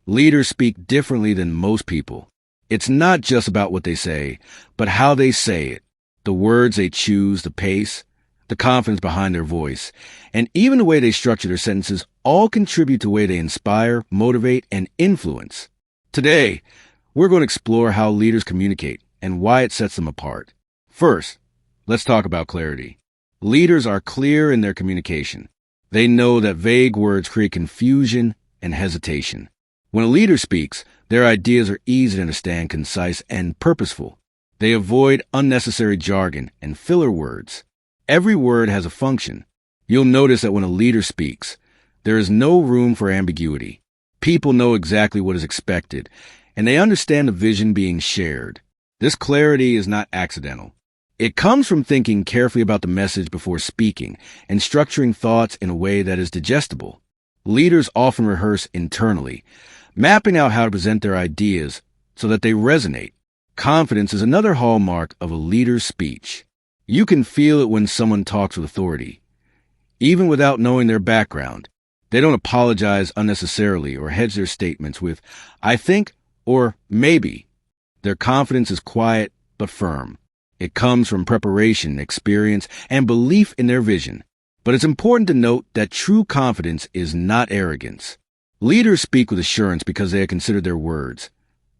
Leaders speak differently than most people. It's not just about what they say, but how they say it. The words they choose, the pace, the confidence behind their voice, and even the way they structure their sentences all contribute to the way they inspire, motivate, and influence. Today, we're going to explore how leaders communicate and why it sets them apart. First, let's talk about clarity. Leaders are clear in their communication. They know that vague words create confusion and hesitation. When a leader speaks, their ideas are easy to understand, concise, and purposeful. They avoid unnecessary jargon and filler words. Every word has a function. You'll notice that when a leader speaks, there is no room for ambiguity. People know exactly what is expected, and they understand the vision being shared. This clarity is not accidental. It comes from thinking carefully about the message before speaking and structuring thoughts in a way that is digestible. Leaders often rehearse internally, mapping out how to present their ideas so that they resonate. Confidence is another hallmark of a leader's speech. You can feel it when someone talks with authority, even without knowing their background. They don't apologize unnecessarily or hedge their statements with, "I think," or "maybe." Their confidence is quiet but firm. It comes from preparation, experience, and belief in their vision. But it's important to note that true confidence is not arrogance. Leaders speak with assurance because they have considered their words.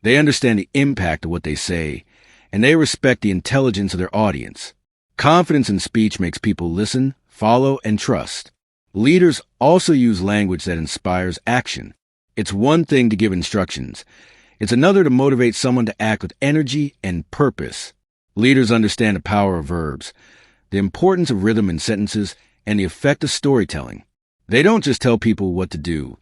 They understand the impact of what they say, and they respect the intelligence of their audience. Confidence in speech makes people listen, follow, and trust. Leaders also use language that inspires action. It's one thing to give instructions. It's another to motivate someone to act with energy and purpose. Leaders understand the power of verbs, the importance of rhythm in sentences, and the effect of storytelling. They don't just tell people what to do.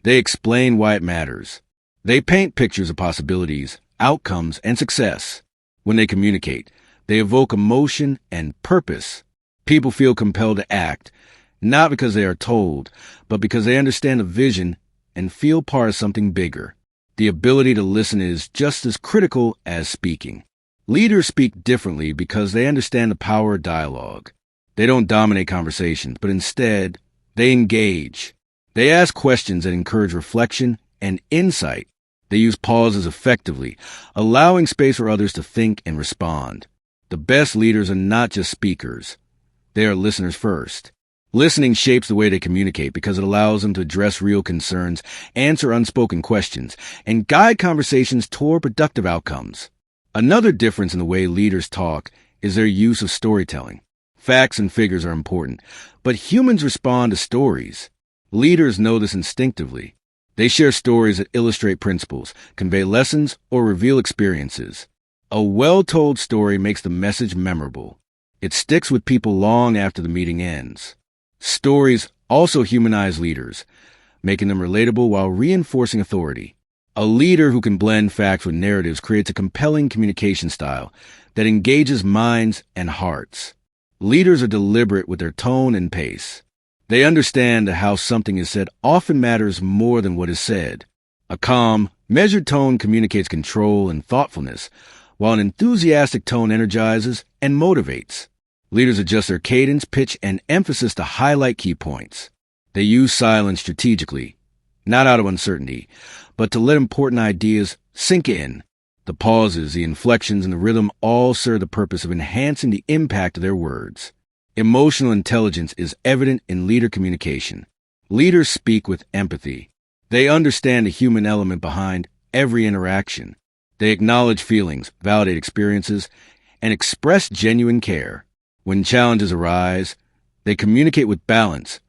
They explain why it matters. They paint pictures of possibilities, outcomes, and success. When they communicate, they evoke emotion and purpose. People feel compelled to act, not because they are told, but because they understand the vision and feel part of something bigger. The ability to listen is just as critical as speaking. Leaders speak differently because they understand the power of dialogue. They don't dominate conversations, but instead, they engage. They ask questions that encourage reflection and insight. They use pauses effectively, allowing space for others to think and respond. The best leaders are not just speakers. They are listeners first. Listening shapes the way they communicate because it allows them to address real concerns, answer unspoken questions, and guide conversations toward productive outcomes. Another difference in the way leaders talk is their use of storytelling. Facts and figures are important, but humans respond to stories. Leaders know this instinctively. They share stories that illustrate principles, convey lessons, or reveal experiences. A well-told story makes the message memorable. It sticks with people long after the meeting ends. Stories also humanize leaders, making them relatable while reinforcing authority. A leader who can blend facts with narratives creates a compelling communication style that engages minds and hearts. Leaders are deliberate with their tone and pace. They understand that how something is said often matters more than what is said. A calm, measured tone communicates control and thoughtfulness, while an enthusiastic tone energizes and motivates. Leaders adjust their cadence, pitch, and emphasis to highlight key points. They use silence strategically, not out of uncertainty, but to let important ideas sink in. The pauses, the inflections, and the rhythm all serve the purpose of enhancing the impact of their words. Emotional intelligence is evident in leader communication. Leaders speak with empathy. They understand the human element behind every interaction. They acknowledge feelings, validate experiences, and express genuine care. When challenges arise, they communicate with balance,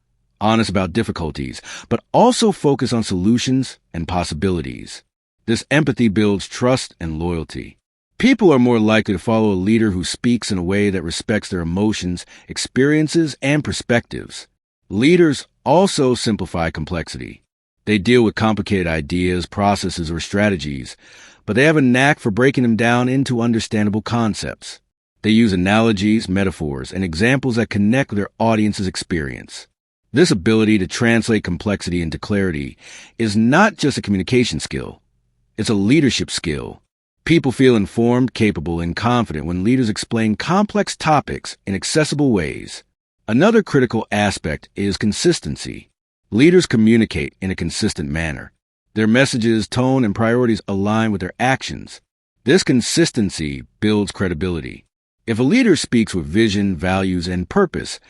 honest about difficulties, but also focus on solutions and possibilities. This empathy builds trust and loyalty. People are more likely to follow a leader who speaks in a way that respects their emotions, experiences, and perspectives. Leaders also simplify complexity. They deal with complicated ideas, processes, or strategies, but they have a knack for breaking them down into understandable concepts. They use analogies, metaphors, and examples that connect with their audience's experience. This ability to translate complexity into clarity is not just a communication skill. It's a leadership skill. People feel informed, capable, and confident when leaders explain complex topics in accessible ways. Another critical aspect is consistency. Leaders communicate in a consistent manner. Their messages, tone, and priorities align with their actions. This consistency builds credibility. If a leader speaks with vision, values, and purpose,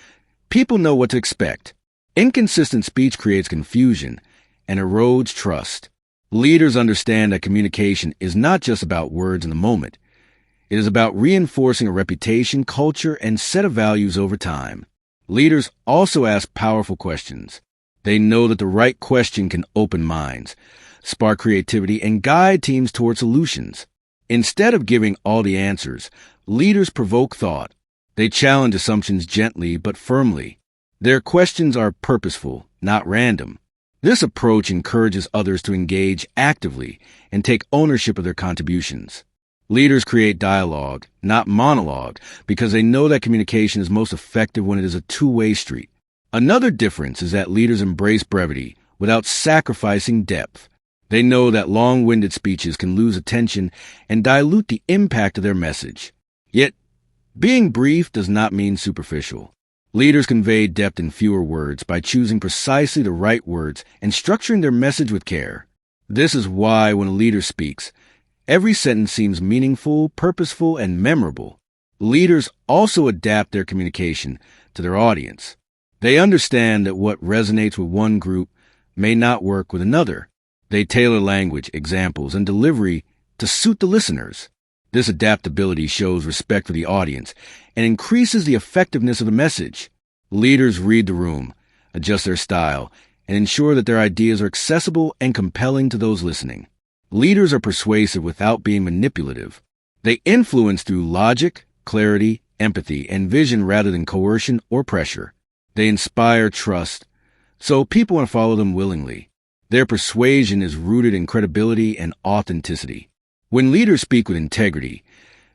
people know what to expect. Inconsistent speech creates confusion and erodes trust. Leaders understand that communication is not just about words in the moment. It is about reinforcing a reputation, culture, and set of values over time. Leaders also ask powerful questions. They know that the right question can open minds, spark creativity, and guide teams toward solutions. Instead of giving all the answers, leaders provoke thought. They challenge assumptions gently but firmly. Their questions are purposeful, not random. This approach encourages others to engage actively and take ownership of their contributions. Leaders create dialogue, not monologue, because they know that communication is most effective when it is a two-way street. Another difference is that leaders embrace brevity without sacrificing depth. They know that long-winded speeches can lose attention and dilute the impact of their message. Yet, being brief does not mean superficial. Leaders convey depth in fewer words by choosing precisely the right words and structuring their message with care. This is why when a leader speaks, every sentence seems meaningful, purposeful, and memorable. Leaders also adapt their communication to their audience. They understand that what resonates with one group may not work with another. They tailor language, examples, and delivery to suit the listeners. This adaptability shows respect for the audience and increases the effectiveness of the message. Leaders read the room, adjust their style, and ensure that their ideas are accessible and compelling to those listening. Leaders are persuasive without being manipulative. They influence through logic, clarity, empathy, and vision rather than coercion or pressure. They inspire trust, so people want to follow them willingly. Their persuasion is rooted in credibility and authenticity. When leaders speak with integrity,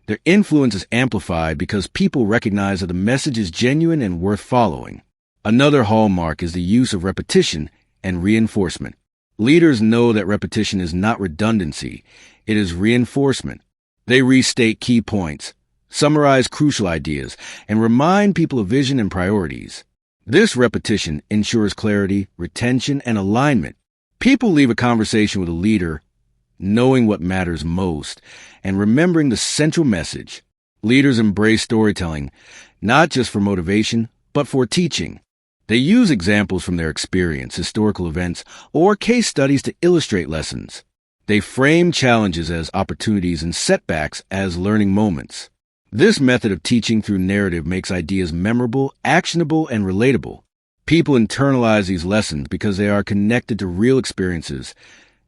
their influence is amplified because people recognize that the message is genuine and worth following. Another hallmark is the use of repetition and reinforcement. Leaders know that repetition is not redundancy, it is reinforcement. They restate key points, summarize crucial ideas, and remind people of vision and priorities. This repetition ensures clarity, retention, and alignment. People leave a conversation with a leader knowing what matters most and remembering the central message. Leaders embrace storytelling, not just for motivation, but for teaching. They use examples from their experience, historical events, or case studies to illustrate lessons. They frame challenges as opportunities and setbacks as learning moments. This method of teaching through narrative makes ideas memorable, actionable, and relatable. People internalize these lessons because they are connected to real experiences,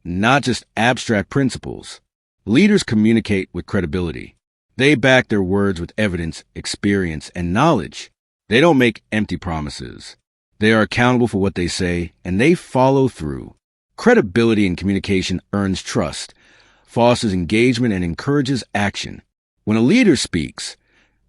not just abstract principles. Leaders communicate with credibility. They back their words with evidence, experience, and knowledge. They don't make empty promises. They are accountable for what they say, and they follow through. Credibility in communication earns trust, fosters engagement, and encourages action. When a leader speaks,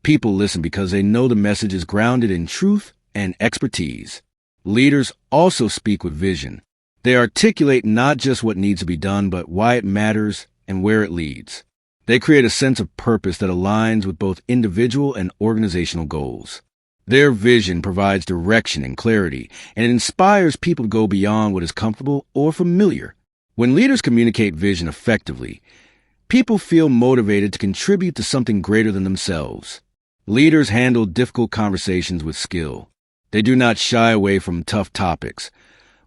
people listen because they know the message is grounded in truth and expertise. Leaders also speak with vision. They articulate not just what needs to be done, but why it matters and where it leads. They create a sense of purpose that aligns with both individual and organizational goals. Their vision provides direction and clarity, and it inspires people to go beyond what is comfortable or familiar. When leaders communicate vision effectively, people feel motivated to contribute to something greater than themselves. Leaders handle difficult conversations with skill. They do not shy away from tough topics,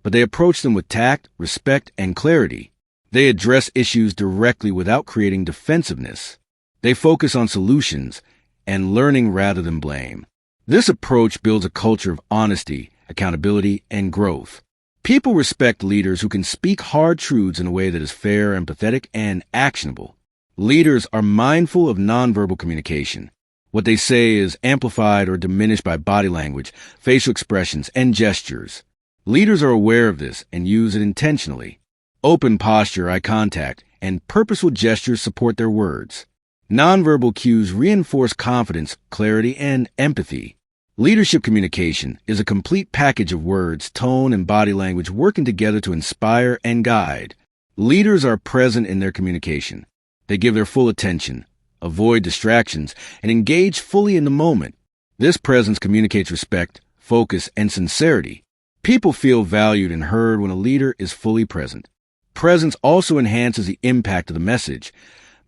but they approach them with tact, respect, and clarity. They address issues directly without creating defensiveness. They focus on solutions and learning rather than blame. This approach builds a culture of honesty, accountability, and growth. People respect leaders who can speak hard truths in a way that is fair, empathetic, and actionable. Leaders are mindful of nonverbal communication. What they say is amplified or diminished by body language, facial expressions, and gestures. Leaders are aware of this and use it intentionally. Open posture, eye contact, and purposeful gestures support their words. Nonverbal cues reinforce confidence, clarity, and empathy. Leadership communication is a complete package of words, tone, and body language working together to inspire and guide. Leaders are present in their communication. They give their full attention, avoid distractions, and engage fully in the moment. This presence communicates respect, focus, and sincerity. People feel valued and heard when a leader is fully present. Presence also enhances the impact of the message,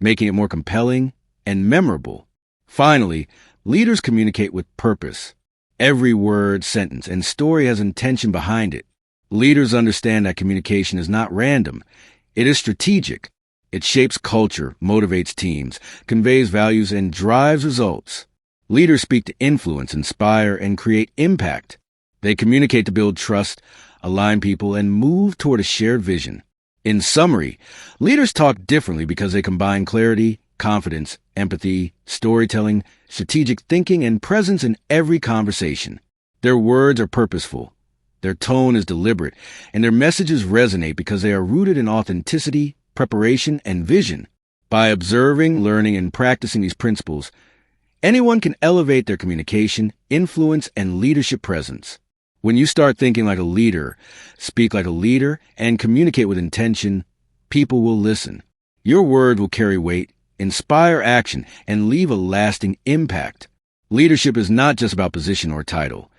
making it more compelling and memorable. Finally, leaders communicate with purpose. Every word, sentence, and story has intention behind it. Leaders understand that communication is not random. It is strategic. It shapes culture, motivates teams, conveys values, and drives results. Leaders speak to influence, inspire, and create impact. They communicate to build trust, align people, and move toward a shared vision. In summary, leaders talk differently because they combine clarity, confidence, empathy, storytelling, strategic thinking, and presence in every conversation. Their words are purposeful. Their tone is deliberate, and their messages resonate because they are rooted in authenticity, preparation, and vision. By observing, learning, and practicing these principles, anyone can elevate their communication, influence, and leadership presence. When you start thinking like a leader, speak like a leader, and communicate with intention, people will listen. Your word will carry weight, inspire action, and leave a lasting impact. Leadership is not just about position or title.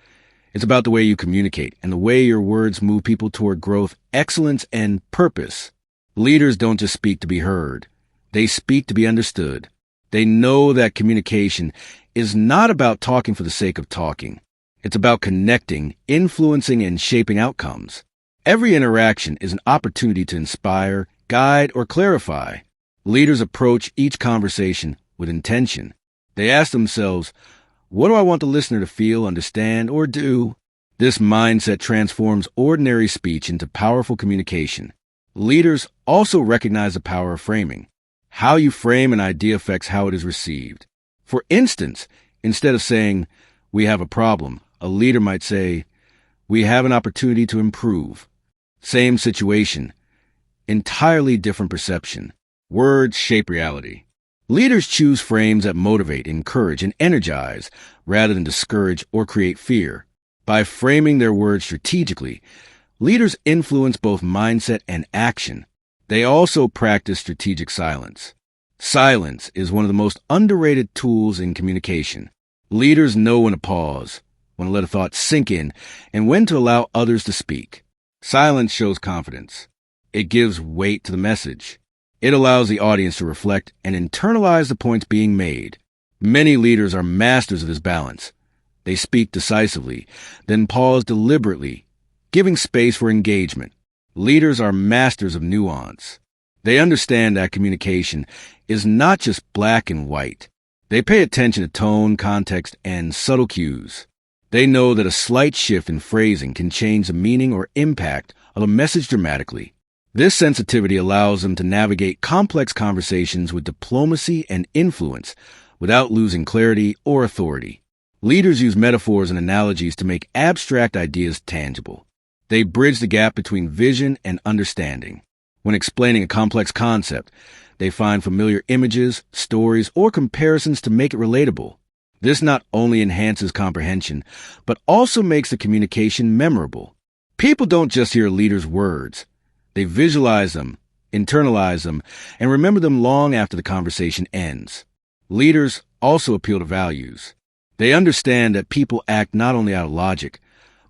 It's about the way you communicate and the way your words move people toward growth, excellence, and purpose. Leaders don't just speak to be heard. They speak to be understood. They know that communication is not about talking for the sake of talking. It's about connecting, influencing, and shaping outcomes. Every interaction is an opportunity to inspire, guide, or clarify. Leaders approach each conversation with intention. They ask themselves, what do I want the listener to feel, understand, or do? This mindset transforms ordinary speech into powerful communication. Leaders also recognize the power of framing. How you frame an idea affects how it is received. For instance, instead of saying, we have a problem, a leader might say, we have an opportunity to improve. Same situation, entirely different perception. Words shape reality. Leaders choose frames that motivate, encourage, and energize rather than discourage or create fear. By framing their words strategically, leaders influence both mindset and action. They also practice strategic silence. Silence is one of the most underrated tools in communication. Leaders know when to pause, when to let a thought sink in, and when to allow others to speak. Silence shows confidence. It gives weight to the message. It allows the audience to reflect and internalize the points being made. Many leaders are masters of this balance. They speak decisively, then pause deliberately, giving space for engagement. Leaders are masters of nuance. They understand that communication is not just black and white. They pay attention to tone, context, and subtle cues. They know that a slight shift in phrasing can change the meaning or impact of a message dramatically. This sensitivity allows them to navigate complex conversations with diplomacy and influence without losing clarity or authority. Leaders use metaphors and analogies to make abstract ideas tangible. They bridge the gap between vision and understanding. When explaining a complex concept, they find familiar images, stories, or comparisons to make it relatable. This not only enhances comprehension, but also makes the communication memorable. People don't just hear leaders' words. They visualize them, internalize them, and remember them long after the conversation ends. Leaders also appeal to values. They understand that people act not only out of logic,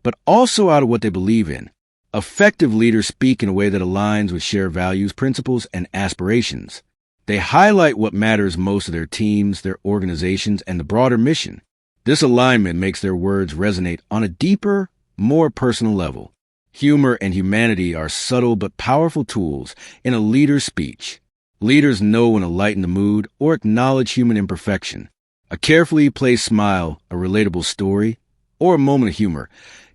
but also out of what they believe in. Effective leaders speak in a way that aligns with shared values, principles, and aspirations. They highlight what matters most to their teams, their organizations, and the broader mission. This alignment makes their words resonate on a deeper, more personal level. Humor and humanity are subtle but powerful tools in a leader's speech. Leaders know when to lighten the mood or acknowledge human imperfection. A carefully placed smile, a relatable story, or a moment of humor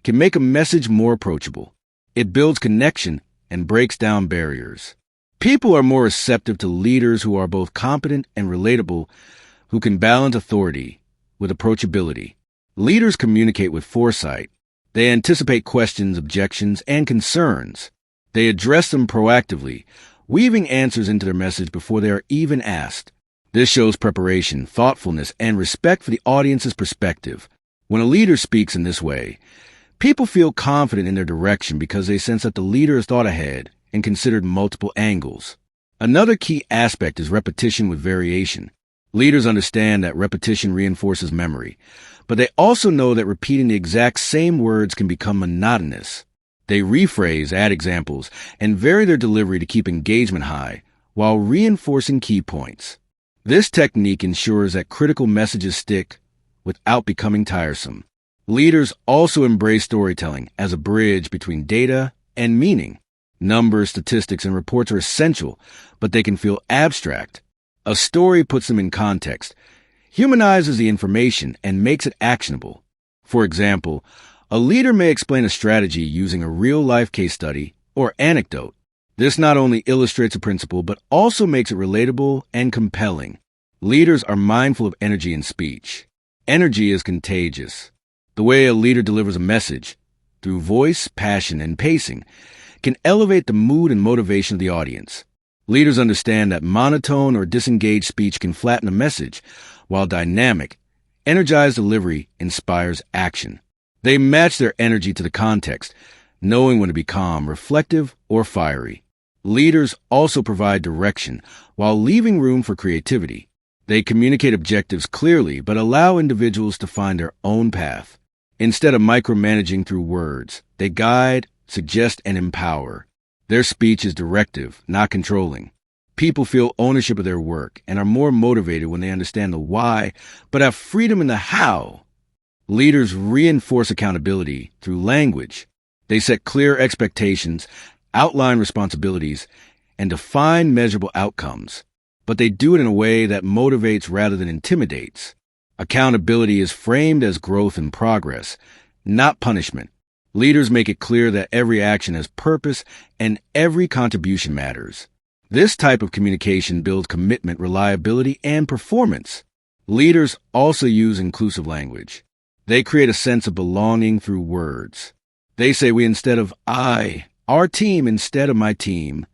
can make a message more approachable. It builds connection and breaks down barriers. People are more receptive to leaders who are both competent and relatable, who can balance authority with approachability. Leaders communicate with foresight. They anticipate questions, objections, and concerns. They address them proactively, weaving answers into their message before they are even asked. This shows preparation, thoughtfulness, and respect for the audience's perspective. When a leader speaks in this way, people feel confident in their direction because they sense that the leader has thought ahead and considered multiple angles. Another key aspect is repetition with variation. Leaders understand that repetition reinforces memory, but they also know that repeating the exact same words can become monotonous. They rephrase, add examples, and vary their delivery to keep engagement high while reinforcing key points. This technique ensures that critical messages stick without becoming tiresome. Leaders also embrace storytelling as a bridge between data and meaning. Numbers, statistics, and reports are essential, but they can feel abstract. A story puts them in context, humanizes the information, and makes it actionable. For example, a leader may explain a strategy using a real-life case study or anecdote. This not only illustrates a principle, but also makes it relatable and compelling. Leaders are mindful of energy in speech. Energy is contagious. The way a leader delivers a message, through voice, passion, and pacing, can elevate the mood and motivation of the audience. Leaders understand that monotone or disengaged speech can flatten a message, while dynamic, energized delivery inspires action. They match their energy to the context, knowing when to be calm, reflective, or fiery. Leaders also provide direction while leaving room for creativity. They communicate objectives clearly but allow individuals to find their own path. Instead of micromanaging through words, they guide, suggest, and empower. Their speech is directive, not controlling. People feel ownership of their work and are more motivated when they understand the why, but have freedom in the how. Leaders reinforce accountability through language. They set clear expectations, outline responsibilities, and define measurable outcomes. But they do it in a way that motivates rather than intimidates. Accountability is framed as growth and progress, not punishment. Leaders make it clear that every action has purpose and every contribution matters. This type of communication builds commitment, reliability, and performance. Leaders also use inclusive language. They create a sense of belonging through words. They say we instead of I, our team instead of my team.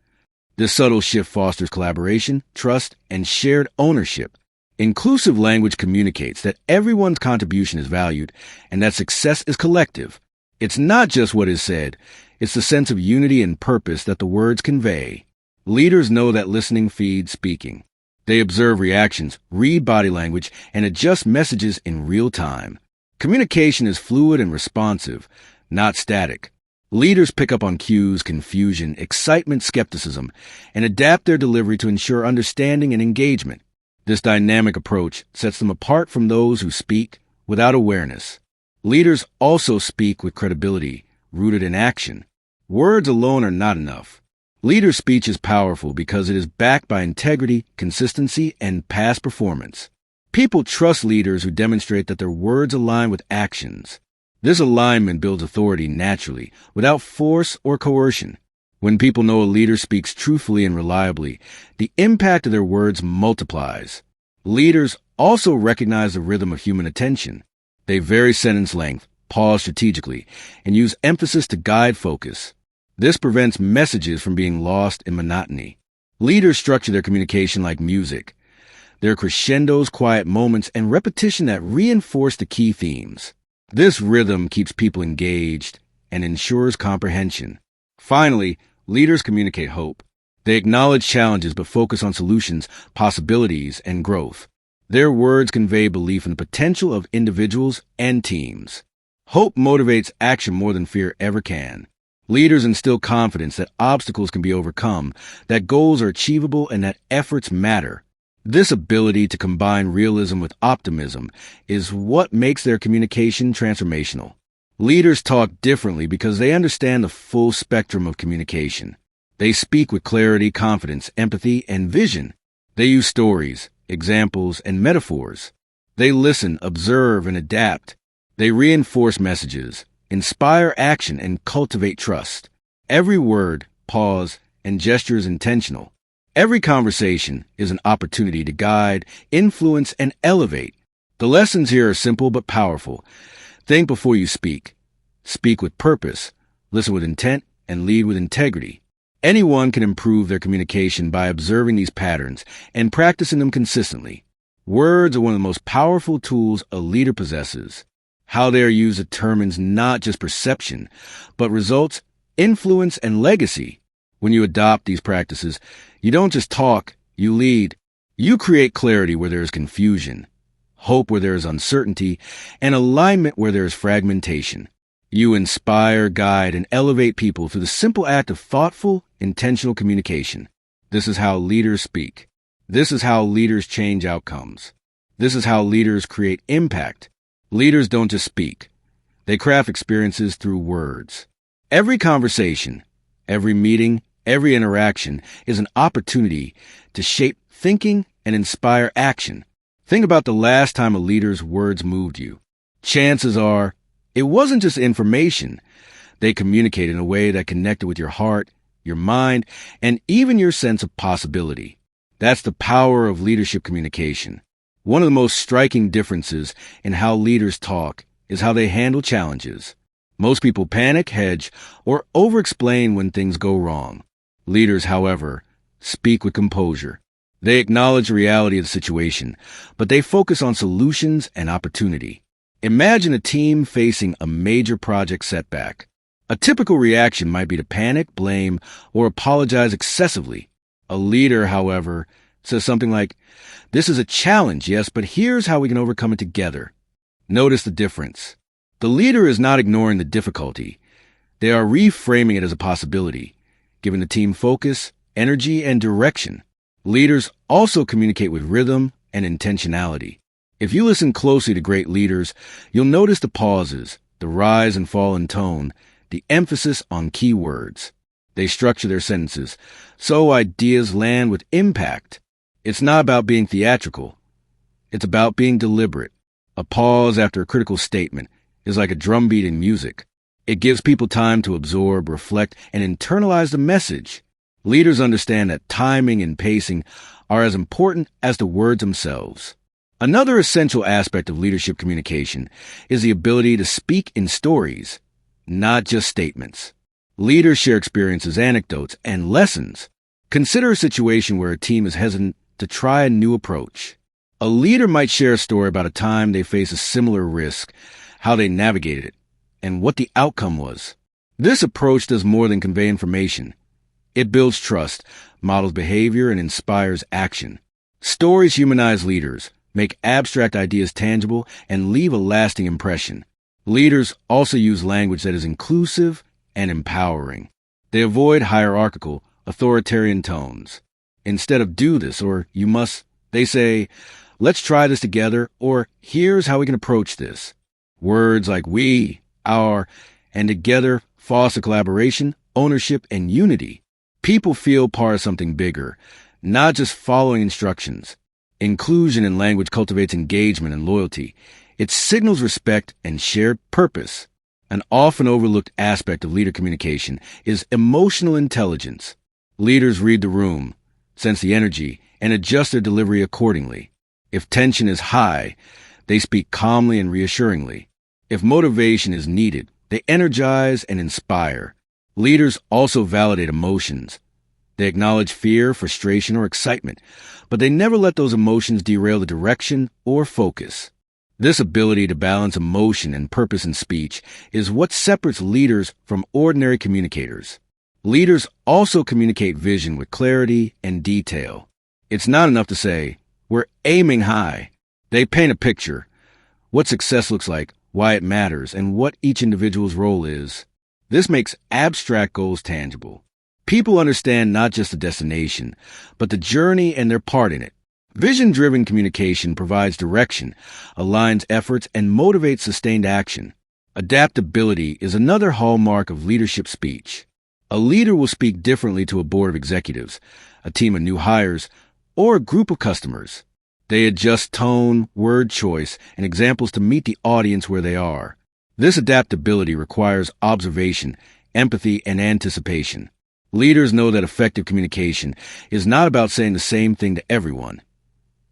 This subtle shift fosters collaboration, trust, and shared ownership. Inclusive language communicates that everyone's contribution is valued and that success is collective. It's not just what is said, it's the sense of unity and purpose that the words convey. Leaders know that listening feeds speaking. They observe reactions, read body language, and adjust messages in real time. Communication is fluid and responsive, not static. Leaders pick up on cues, confusion, excitement, skepticism, and adapt their delivery to ensure understanding and engagement. This dynamic approach sets them apart from those who speak without awareness. Leaders also speak with credibility, rooted in action. Words alone are not enough. Leader speech is powerful because it is backed by integrity, consistency, and past performance. People trust leaders who demonstrate that their words align with actions. This alignment builds authority naturally, without force or coercion. When people know a leader speaks truthfully and reliably, the impact of their words multiplies. Leaders also recognize the rhythm of human attention. They vary sentence length, pause strategically, and use emphasis to guide focus. This prevents messages from being lost in monotony. Leaders structure their communication like music. There are crescendos, quiet moments, and repetition that reinforce the key themes. This rhythm keeps people engaged and ensures comprehension. Finally, leaders communicate hope. They acknowledge challenges but focus on solutions, possibilities, and growth. Their words convey belief in the potential of individuals and teams. Hope motivates action more than fear ever can. Leaders instill confidence that obstacles can be overcome, that goals are achievable, and that efforts matter. This ability to combine realism with optimism is what makes their communication transformational. Leaders talk differently because they understand the full spectrum of communication. They speak with clarity, confidence, empathy, and vision. They use stories, examples, and metaphors. They listen, observe, and adapt. They reinforce messages, inspire action, and cultivate trust. Every word, pause, and gesture is intentional. Every conversation is an opportunity to guide, influence, and elevate. The lessons here are simple but powerful. Think before you speak. Speak with purpose, listen with intent, and lead with integrity. Anyone can improve their communication by observing these patterns and practicing them consistently. Words are one of the most powerful tools a leader possesses. How they are used determines not just perception, but results, influence, and legacy. When you adopt these practices, you don't just talk, you lead. You create clarity where there is confusion, hope where there is uncertainty, and alignment where there is fragmentation. You inspire, guide, and elevate people through the simple act of thoughtful, intentional communication. This is how leaders speak. This is how leaders change outcomes. This is how leaders create impact. Leaders don't just speak. They craft experiences through words. Every conversation, every meeting, every interaction is an opportunity to shape thinking and inspire action. Think about the last time a leader's words moved you. Chances are, it wasn't just information. They communicated in a way that connected with your heart, your mind, and even your sense of possibility. That's the power of leadership communication. One of the most striking differences in how leaders talk is how they handle challenges. Most people panic, hedge, or over-explain when things go wrong. Leaders, however, speak with composure. They acknowledge the reality of the situation, but they focus on solutions and opportunity. Imagine a team facing a major project setback. A typical reaction might be to panic, blame, or apologize excessively. A leader, however, says something like, "This is a challenge, yes, but here's how we can overcome it together." Notice the difference. The leader is not ignoring the difficulty. They are reframing it as a possibility, giving the team focus, energy, and direction. Leaders also communicate with rhythm and intentionality. If you listen closely to great leaders, you'll notice the pauses, the rise and fall in tone, the emphasis on key words. They structure their sentences so ideas land with impact. It's not about being theatrical. It's about being deliberate. A pause after a critical statement is like a drumbeat in music. It gives people time to absorb, reflect, and internalize the message. Leaders understand that timing and pacing are as important as the words themselves. Another essential aspect of leadership communication is the ability to speak in stories, not just statements. Leaders share experiences, anecdotes, and lessons. Consider a situation where a team is hesitant to try a new approach. A leader might share a story about a time they faced a similar risk, how they navigated it, and what the outcome was. This approach does more than convey information. It builds trust, models behavior, and inspires action. Stories humanize leaders, make abstract ideas tangible, and leave a lasting impression. Leaders also use language that is inclusive and empowering. They avoid hierarchical, authoritarian tones. Instead of "do this" or "you must," they say, "Let's try this together," or "Here's how we can approach this." Words like "we," "our," and "together" foster collaboration, ownership, and unity. People feel part of something bigger, not just following instructions. Inclusion in language cultivates engagement and loyalty. It signals respect and shared purpose. An often overlooked aspect of leader communication is emotional intelligence. Leaders read the room, sense the energy, and adjust their delivery accordingly. If tension is high, they speak calmly and reassuringly. If motivation is needed, they energize and inspire. Leaders also validate emotions. They acknowledge fear, frustration, or excitement, but they never let those emotions derail the direction or focus. This ability to balance emotion and purpose in speech is what separates leaders from ordinary communicators. Leaders also communicate vision with clarity and detail. It's not enough to say, "We're aiming high." They paint a picture, what success looks like, why it matters, and what each individual's role is. This makes abstract goals tangible. People understand not just the destination, but the journey and their part in it. Vision-driven communication provides direction, aligns efforts, and motivates sustained action. Adaptability is another hallmark of leadership speech. A leader will speak differently to a board of executives, a team of new hires, or a group of customers. They adjust tone, word choice, and examples to meet the audience where they are. This adaptability requires observation, empathy, and anticipation. Leaders know that effective communication is not about saying the same thing to everyone.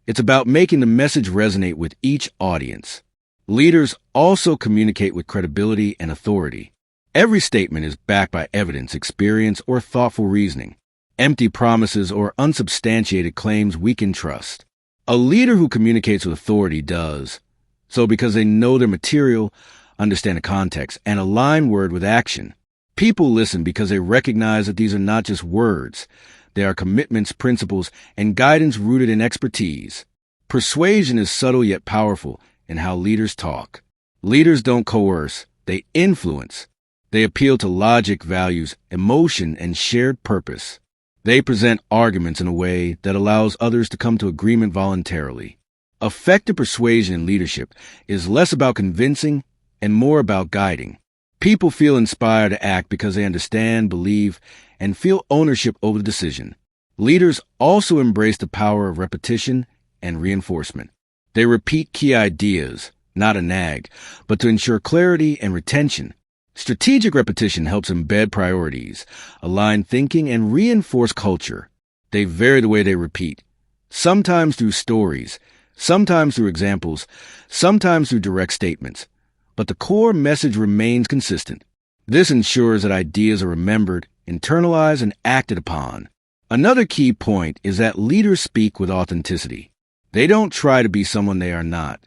It's about making the message resonate with each audience. Leaders also communicate with credibility and authority. Every statement is backed by evidence, experience, or thoughtful reasoning. Empty promises or unsubstantiated claims weaken trust. A leader who communicates with authority does so because they know their material, understand the context, and align word with action. People listen because they recognize that these are not just words. They are commitments, principles, and guidance rooted in expertise. Persuasion is subtle yet powerful in how leaders talk. Leaders don't coerce, They influence. They appeal to logic, values, emotion, and shared purpose. They present arguments in a way that allows others to come to agreement voluntarily. Effective persuasion in leadership is less about convincing and more about guiding. People feel inspired to act because they understand, believe, and feel ownership over the decision. Leaders also embrace the power of repetition and reinforcement. They repeat key ideas, not a nag, but to ensure clarity and retention. Strategic repetition helps embed priorities, align thinking, and reinforce culture. They vary the way they repeat, sometimes through stories, sometimes through examples, sometimes through direct statements. But the core message remains consistent. This ensures that ideas are remembered, internalized, and acted upon. Another key point is that leaders speak with authenticity. They don't try to be someone they are not.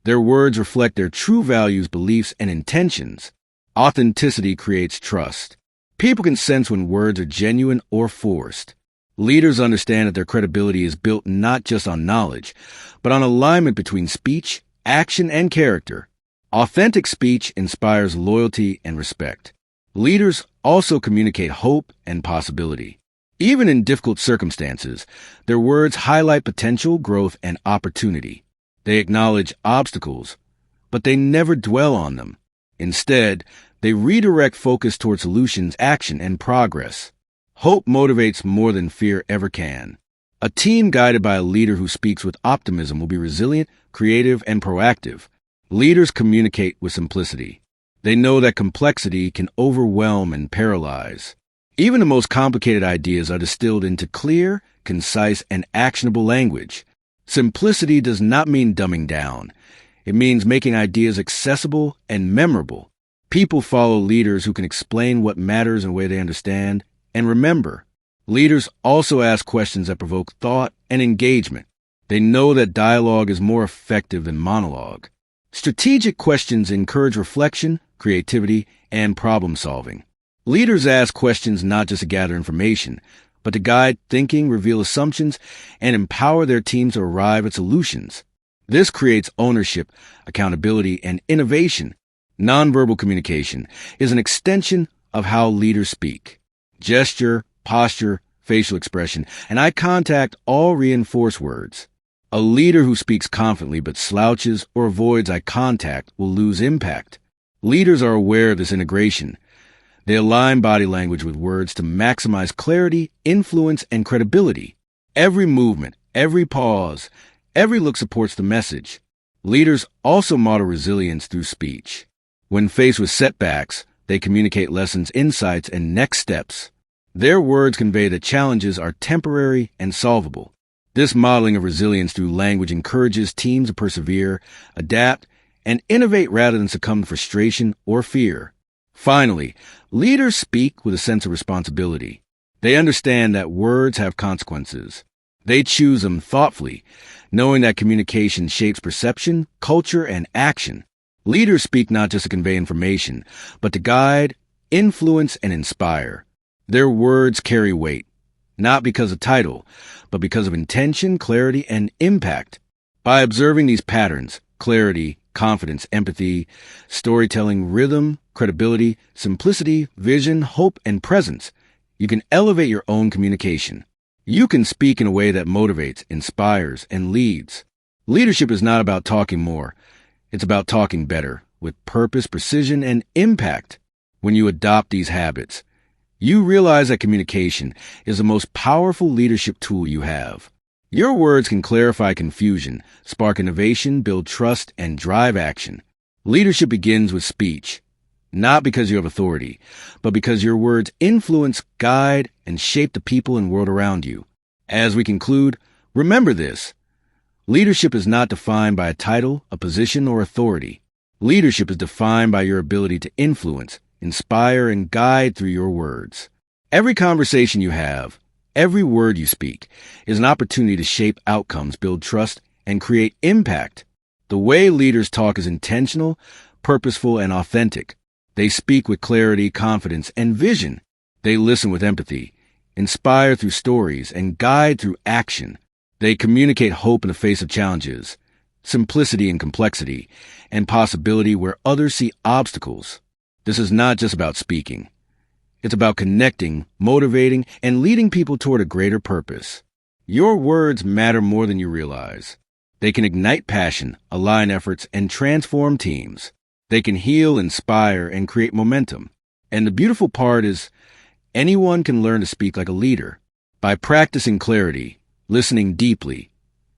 Their words reflect their true values, beliefs, and intentions. Authenticity creates trust. People can sense when words are genuine or forced. Leaders understand that their credibility is built not just on knowledge, but on alignment between speech, action, and character. Authentic speech inspires loyalty and respect. Leaders also communicate hope and possibility. Even in difficult circumstances, their words highlight potential, growth, and opportunity. They acknowledge obstacles, but they never dwell on them. Instead, they redirect focus toward solutions, action, and progress. Hope motivates more than fear ever can. A team guided by a leader who speaks with optimism will be resilient, creative, and proactive. Leaders communicate with simplicity. They know that complexity can overwhelm and paralyze. Even the most complicated ideas are distilled into clear, concise, and actionable language. Simplicity does not mean dumbing down. It means making ideas accessible and memorable. People follow leaders who can explain what matters in a way they understand. And remember, leaders also ask questions that provoke thought and engagement. They know that dialogue is more effective than monologue. Strategic questions encourage reflection, creativity, and problem solving. Leaders ask questions not just to gather information, but to guide thinking, reveal assumptions, and empower their teams to arrive at solutions. This creates ownership, accountability, and innovation. Nonverbal communication is an extension of how leaders speak. Gesture, posture, facial expression, and eye contact all reinforce words. A leader who speaks confidently but slouches or avoids eye contact will lose impact. Leaders are aware of this integration. They align body language with words to maximize clarity, influence, and credibility. Every movement, every pause, every look supports the message. Leaders also model resilience through speech. When faced with setbacks, they communicate lessons, insights, and next steps. Their words convey that challenges are temporary and solvable. This modeling of resilience through language encourages teams to persevere, adapt, and innovate rather than succumb to frustration or fear. Finally, leaders speak with a sense of responsibility. They understand that words have consequences. They choose them thoughtfully, knowing that communication shapes perception, culture, and action. Leaders speak not just to convey information, but to guide, influence, and inspire. Their words carry weight, not because of title, but because of intention, clarity, and impact. By observing these patterns, clarity, confidence, empathy, storytelling, rhythm, credibility, simplicity, vision, hope, and presence, you can elevate your own communication. You can speak in a way that motivates, inspires, and leads. Leadership is not about talking more. It's about talking better, with purpose, precision, and impact. When you adopt these habits, you realize that communication is the most powerful leadership tool you have. Your words can clarify confusion, spark innovation, build trust, and drive action. Leadership begins with speech, not because you have authority, but because your words influence, guide, and shape the people and world around you. As we conclude, remember this. Leadership is not defined by a title, a position, or authority. Leadership is defined by your ability to influence, inspire, and guide through your words. Every conversation you have, every word you speak, is an opportunity to shape outcomes, build trust, and create impact. The way leaders talk is intentional, purposeful, and authentic. They speak with clarity, confidence, and vision. They listen with empathy, inspire through stories, and guide through action. They communicate hope in the face of challenges, simplicity in complexity, and possibility where others see obstacles. This is not just about speaking. It's about connecting, motivating, and leading people toward a greater purpose. Your words matter more than you realize. They can ignite passion, align efforts, and transform teams. They can heal, inspire, and create momentum. And the beautiful part is, anyone can learn to speak like a leader. By practicing clarity, listening deeply,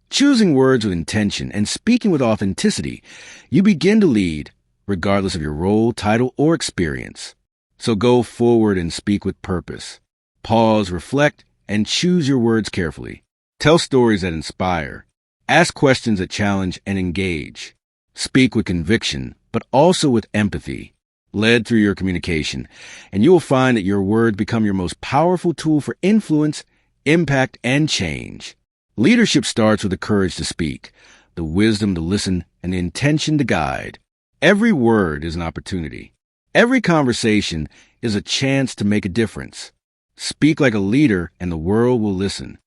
choosing words with intention, and speaking with authenticity, you begin to lead, regardless of your role, title, or experience. So go forward and speak with purpose. Pause, reflect, and choose your words carefully. Tell stories that inspire. Ask questions that challenge and engage. Speak with conviction, but also with empathy, led through your communication, and you will find that your words become your most powerful tool for influence, impact, and change. Leadership starts with the courage to speak, the wisdom to listen, and the intention to guide. Every word is an opportunity. Every conversation is a chance to make a difference. Speak like a leader, and the world will listen.